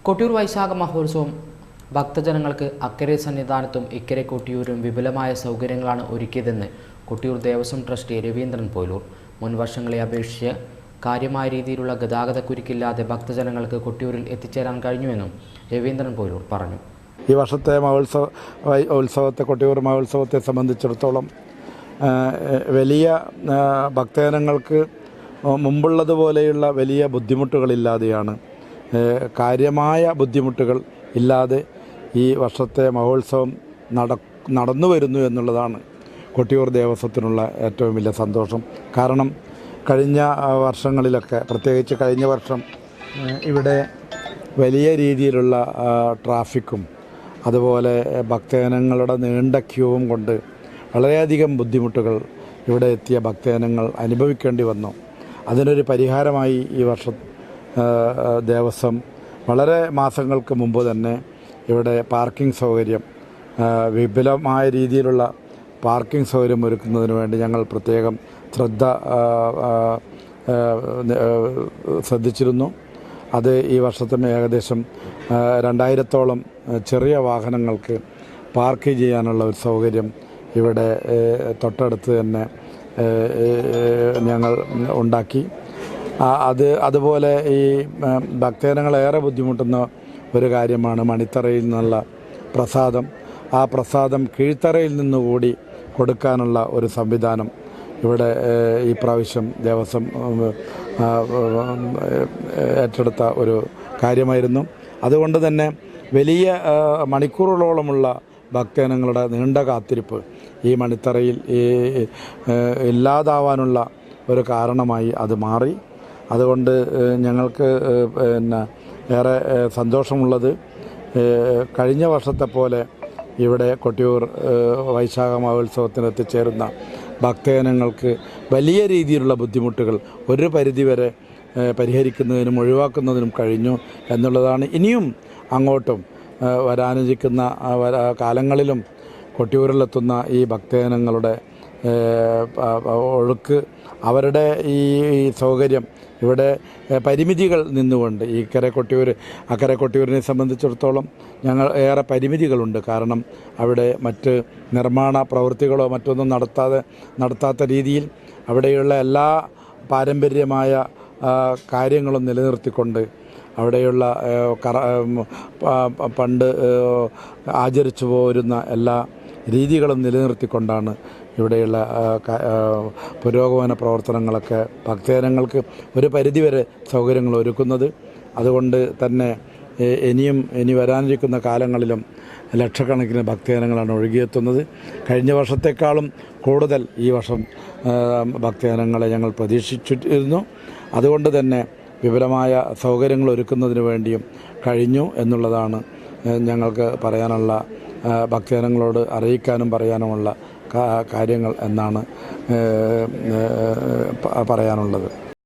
കൊട്ടിയൂർ വൈശാഖ മഹോത്സവം ഭക്തജനങ്ങൾക്ക് അക്കരെ സന്നിധാനത്തും ഇക്കരെ കൊട്ടിയൂരും വിപുലമായ സൗകര്യങ്ങളാണ് ഒരുക്കിയതെന്ന് കൊട്ടിയൂർ ദേവസ്വം ട്രസ്റ്റി രവീന്ദ്രൻ പോയിലൂർ. മുൻ വർഷങ്ങളെ അപേക്ഷിച്ച് കാര്യമായ രീതിയിലുള്ള ഗതാഗതക്കുരുക്കില്ലാതെ ഭക്തജനങ്ങൾക്ക് കൊട്ടിയൂരിൽ എത്തിച്ചേരാൻ കഴിഞ്ഞുവെന്നും രവീന്ദ്രൻ പോയിലൂർ പറഞ്ഞു. ഈ വർഷത്തെ ഉത്സവത്തെ കൊട്ടിയൂർ മഹോത്സവത്തെ സംബന്ധിച്ചിടത്തോളം വലിയ ഭക്തജനങ്ങൾക്ക് മുമ്പുള്ളതുപോലെയുള്ള വലിയ ബുദ്ധിമുട്ടുകളില്ലാതെയാണ്, കാര്യമായ ബുദ്ധിമുട്ടുകൾ ഇല്ലാതെ ഈ വർഷത്തെ മഹോത്സവം നടന്നു വരുന്നു എന്നുള്ളതാണ് കൊട്ടിയൂർ ദേവസ്വത്തിനുള്ള ഏറ്റവും വലിയ സന്തോഷം. കാരണം കഴിഞ്ഞ വർഷങ്ങളിലൊക്കെ, പ്രത്യേകിച്ച് കഴിഞ്ഞ വർഷം ഇവിടെ വലിയ രീതിയിലുള്ള ട്രാഫിക്കും അതുപോലെ ഭക്തജനങ്ങളുടെ നീണ്ട ക്യൂവും കൊണ്ട് വളരെയധികം ബുദ്ധിമുട്ടുകൾ ഇവിടെ എത്തിയ ഭക്തജനങ്ങൾ അനുഭവിക്കേണ്ടി വന്നു. അതിനൊരു പരിഹാരമായി ഈ വർഷം ദേവസ്വം വളരെ മാസങ്ങൾക്ക് മുമ്പ് തന്നെ ഇവിടെ പാർക്കിംഗ് സൗകര്യം, വിപുലമായ രീതിയിലുള്ള പാർക്കിംഗ് സൗകര്യം ഒരുക്കുന്നതിന് വേണ്ടി ഞങ്ങൾ പ്രത്യേകം ശ്രദ്ധിച്ചിരുന്നു. അത് ഈ വർഷത്തിന് ഏകദേശം 2000-ഓളം ചെറിയ വാഹനങ്ങൾക്ക് പാർക്ക് ചെയ്യാനുള്ള ഒരു സൗകര്യം ഇവിടെ തൊട്ടടുത്ത് തന്നെ ഞങ്ങൾ ഉണ്ടാക്കി. അതുപോലെ ഈ ഭക്തജനങ്ങളേറെ ബുദ്ധിമുട്ടുന്ന ഒരു കാര്യമാണ് മണിത്തറയിൽ നിന്നുള്ള പ്രസാദം. ആ പ്രസാദം കീഴ്ത്തറയിൽ നിന്നുകൂടി കൊടുക്കാനുള്ള ഒരു സംവിധാനം ഇവിടെ ഈ പ്രാവശ്യം ദേവസ്വം ഏറ്റെടുത്ത ഒരു കാര്യമായിരുന്നു. അതുകൊണ്ട് തന്നെ വലിയ മണിക്കൂറുകളോളമുള്ള ഭക്തജനങ്ങളുടെ നീണ്ട കാത്തിരിപ്പ് ഈ മണിത്തറയിൽ ഇല്ലാതാവാനുള്ള ഒരു കാരണമായി അത് മാറി. അതുകൊണ്ട് ഞങ്ങൾക്ക് ഏറെ സന്തോഷമുള്ളത്, കഴിഞ്ഞ വർഷത്തെ പോലെ ഇവിടെ കൊട്ടിയൂർ വൈശാഖ മഹോത്സവത്തിന് എത്തിച്ചേരുന്ന ഭക്തജനങ്ങൾക്ക് വലിയ രീതിയിലുള്ള ബുദ്ധിമുട്ടുകൾ ഒരു പരിധിവരെ പരിഹരിക്കുന്നതിനും ഒഴിവാക്കുന്നതിനും കഴിഞ്ഞു എന്നുള്ളതാണ്. ഇനിയും അങ്ങോട്ടും വരാനിരിക്കുന്ന കാലങ്ങളിലും കൊട്ടിയൂരിലെത്തുന്ന ഈ ഭക്തജനങ്ങളുടെ ഒഴുക്ക്, അവരുടെ ഈ സൗകര്യം, ഇവിടെ പരിമിതികൾ നിന്നുകൊണ്ട് ഈ അക്കരെ കൊട്ടിയൂരിനെ സംബന്ധിച്ചിടത്തോളം ഞങ്ങൾ ഏറെ പരിമിതികളുണ്ട്. കാരണം അവിടെ മറ്റ് നിർമ്മാണ പ്രവൃത്തികളോ മറ്റൊന്നും നടത്താത്ത രീതിയിൽ അവിടെയുള്ള എല്ലാ പാരമ്പര്യമായ കാര്യങ്ങളും നിലനിർത്തിക്കൊണ്ട് അവിടെയുള്ള പണ്ട് ആചരിച്ചു പോരുന്ന എല്ലാ രീതികളും നിലനിർത്തിക്കൊണ്ടാണ് ഇവിടെയുള്ള പുരോഗമന പ്രവർത്തനങ്ങളൊക്കെ ഭക്തജനങ്ങൾക്ക് ഒരു പരിധിവരെ സൗകര്യങ്ങൾ ഒരുക്കുന്നത്. അതുകൊണ്ട് തന്നെ ഇനി വരാനിരിക്കുന്ന കാലങ്ങളിലും ലക്ഷക്കണക്കിന് ഭക്തജനങ്ങളാണ് ഒഴുകിയെത്തുന്നത്. കഴിഞ്ഞ വർഷത്തെക്കാളും കൂടുതൽ ഈ വർഷം ഭക്തജനങ്ങളെ ഞങ്ങൾ പ്രതീക്ഷിച്ചിരുന്നു. അതുകൊണ്ട് തന്നെ വിപുലമായ സൗകര്യങ്ങൾ ഒരുക്കുന്നതിന് വേണ്ടിയും കഴിഞ്ഞു എന്നുള്ളതാണ് ഞങ്ങൾക്ക് പറയാനുള്ള, ഭക്തജനങ്ങളോട് അറിയിക്കാനും പറയാനുമുള്ള കാര്യങ്ങൾ എന്നാണ് പറയാനുള്ളത്.